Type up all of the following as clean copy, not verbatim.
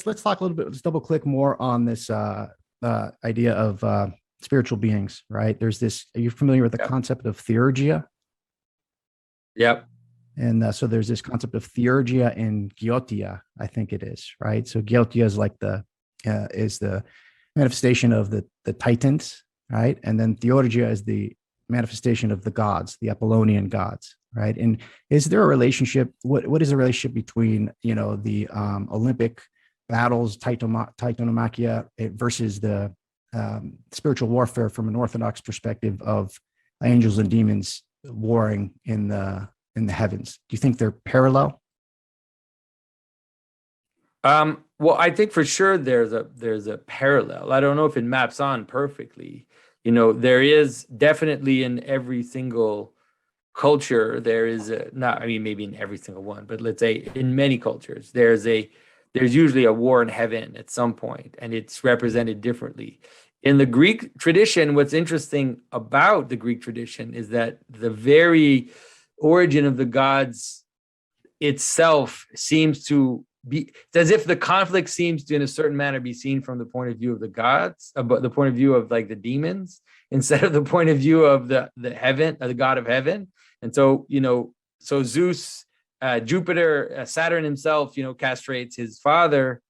let's talk a little bit. Let's double click more on this idea of spiritual beings, right? There's this. Are you familiar with the Yep. concept of theurgia? Yep. And so there's this concept of theurgia and Giotia, I think it is, right? So Giotia is like the manifestation of the Titans, right? And then theurgia is the manifestation of the gods, the Apollonian gods, right? And is there a relationship? What is the relationship between the Olympic battles, Titanomachia, versus the spiritual warfare from an Orthodox perspective of angels and demons warring in the heavens? Do you think they're parallel? Well, I think for sure there's a parallel. I don't know if it maps on perfectly. There is definitely in every single culture, there is not, I mean, maybe in every single one, but let's say in many cultures, there's usually a war in heaven at some point, and it's represented differently. In the Greek tradition, what's interesting about the Greek tradition is that the very origin of the gods itself seems to be, it's as if the conflict seems to in a certain manner be seen from the point of view of the gods, but the point of view of like the demons, instead of the point of view of the heaven, the god of heaven. And so so Zeus, Jupiter, Saturn himself castrates his father,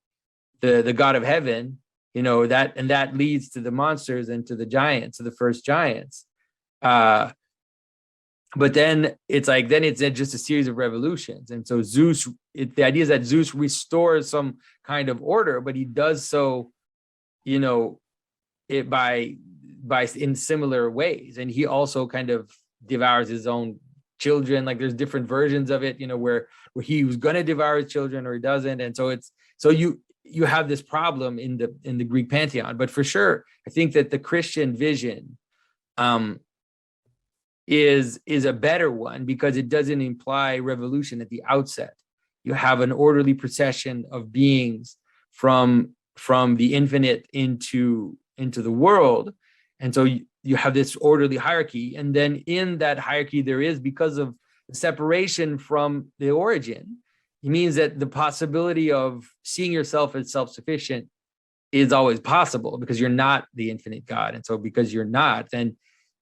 the god of heaven, that leads to the monsters and to the giants, to the first giants. But then it's just a series of revolutions. And so the idea is that Zeus restores some kind of order, but he does so, it by in similar ways. And he also kind of devours his own children. Like there's different versions of it, where he was going to devour his children or he doesn't. And so you have this problem in the Greek pantheon. But for sure, I think that the Christian vision, is a better one because it doesn't imply revolution at the outset. You have an orderly procession of beings from the infinite into the world. And so you have this orderly hierarchy. And then in that hierarchy, there is, because of the separation from the origin, it means that the possibility of seeing yourself as self-sufficient is always possible because you're not the infinite God. And so because you're not, then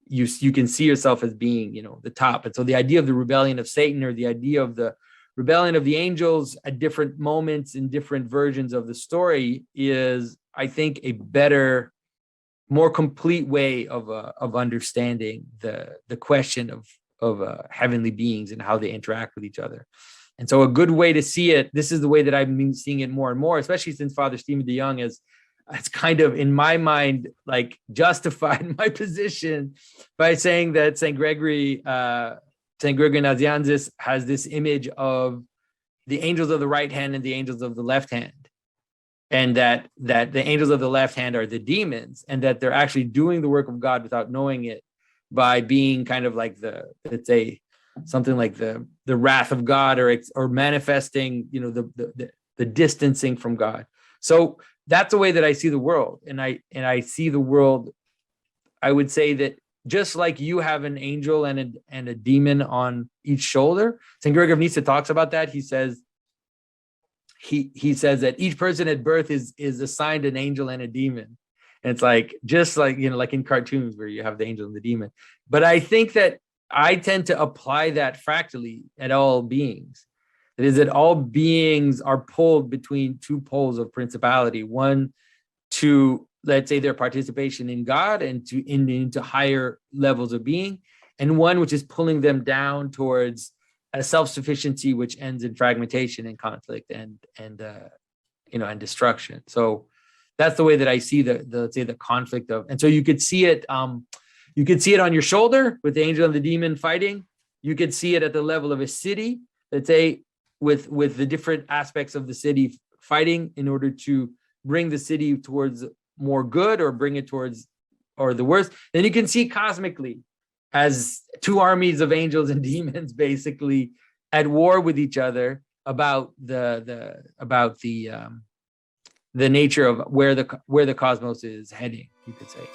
you can see yourself as being, the top. And so the idea of the rebellion of Satan, or the idea of the rebellion of the angels at different moments in different versions of the story, is, I think, a better, more complete way of understanding the question of heavenly beings and how they interact with each other. And so a good way to see it, this is the way that I've been seeing it more and more, especially since Father Stephen de Jong has, it's kind of, in my mind, like justified my position by saying that St. Gregory Nazianzus has this image of the angels of the right hand and the angels of the left hand, and that the angels of the left hand are the demons, and that they're actually doing the work of God without knowing it, by being kind of like something like the wrath of God, or manifesting, the distancing from God. So that's the way that I see the world. And I see the world, I would say that just like you have an angel and a demon on each shoulder, St. Gregory of Nyssa talks about that. He says that each person at birth is assigned an angel and a demon. And it's like, just like, like in cartoons where you have the angel and the demon. But I think that I tend to apply that fractally at all beings. It is that all beings are pulled between two poles of principality, one to, let's say, their participation in God and into higher levels of being, and one which is pulling them down towards a self-sufficiency which ends in fragmentation and conflict and destruction. So that's the way that I see let's say the conflict of, and so you could see it on your shoulder with the angel and the demon fighting. You could see it at the level of a city, let's say, with the different aspects of the city fighting in order to bring the city towards more good or bring it towards or the worst. Then you can see cosmically as two armies of angels and demons basically at war with each other about the nature of where the cosmos is heading, you could say.